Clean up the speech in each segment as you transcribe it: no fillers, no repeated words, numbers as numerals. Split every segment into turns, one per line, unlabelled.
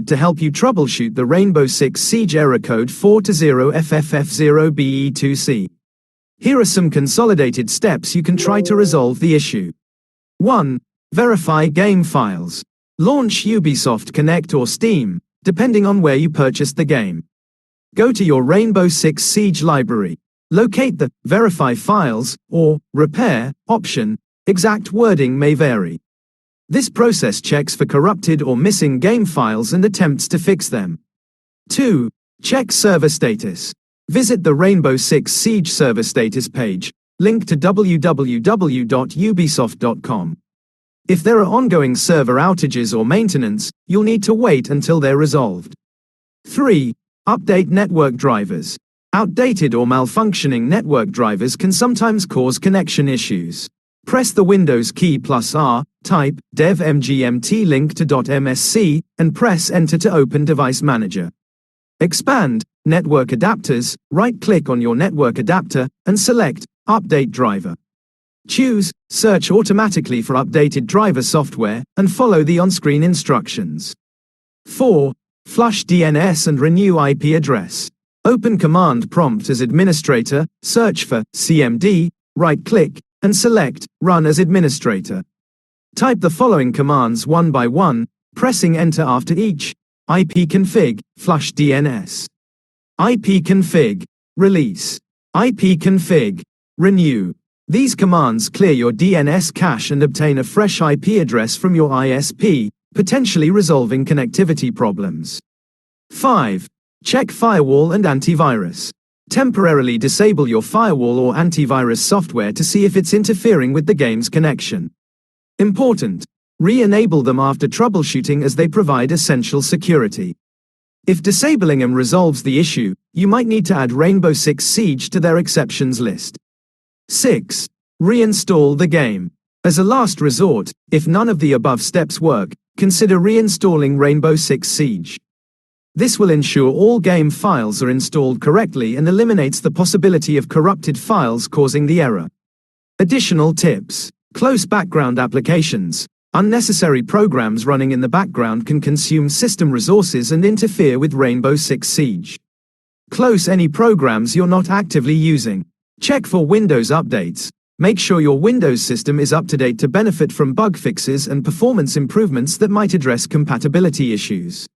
expert to help you troubleshoot the Rainbow Six Siege error code 420 FFF0BE2C. Here are some consolidated steps you can try to resolve the issue. 1. Verify game files. Launch Ubisoft Connect or Steam, depending on where you purchased the game. Go to your Rainbow Six Siege library. Locate the Verify Files or Repair option. Exact wording may vary. This process checks for corrupted or missing game files and attempts to fix them. 2. Check server status. Visit the Rainbow Six Siege server status page, linked to www.ubisoft.com. If there are ongoing server outages or maintenance, you'll need to wait until they're resolved. 3. Update network drivers. Outdated or malfunctioning network drivers can sometimes cause connection issues. Press the Windows key +R, type dev mgmt link to .msc, and press Enter to open Device Manager. Expand Network Adapters, right-click on your network adapter, and select Update Driver. Choose Search automatically for updated driver software, and follow the on-screen instructions. 4. Flush DNS and renew IP address. Open Command Prompt as Administrator, search for CMD, right-click, and select Run as Administrator. Type the following commands one by one, pressing Enter after each. ipconfig, flush DNS. ipconfig, release. ipconfig, renew. These commands clear your DNS cache and obtain a fresh IP address from your ISP, potentially resolving connectivity problems. 5. Check firewall and antivirus. Temporarily disable your firewall or antivirus software to see if it's interfering with the game's connection. Important: re-enable them after troubleshooting as they provide essential security. If disabling them resolves the issue, you might need to add Rainbow Six Siege to their exceptions list. 6. Reinstall the game. As a last resort, if none of the above steps work, consider reinstalling Rainbow Six Siege. This will ensure all game files are installed correctly and eliminates the possibility of corrupted files causing the error. Additional tips: close background applications. Unnecessary programs running in the background can consume system resources and interfere with Rainbow Six Siege. Close any programs you're not actively using. Check for Windows updates. Make sure your Windows system is up to date to benefit from bug fixes and performance improvements that might address compatibility issues.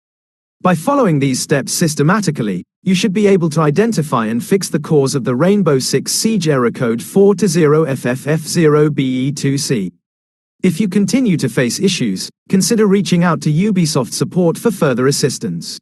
By following these steps systematically, you should be able to identify and fix the cause of the Rainbow Six Siege error code 420 FFF0BE2C. If you continue to face issues, consider reaching out to Ubisoft support for further assistance.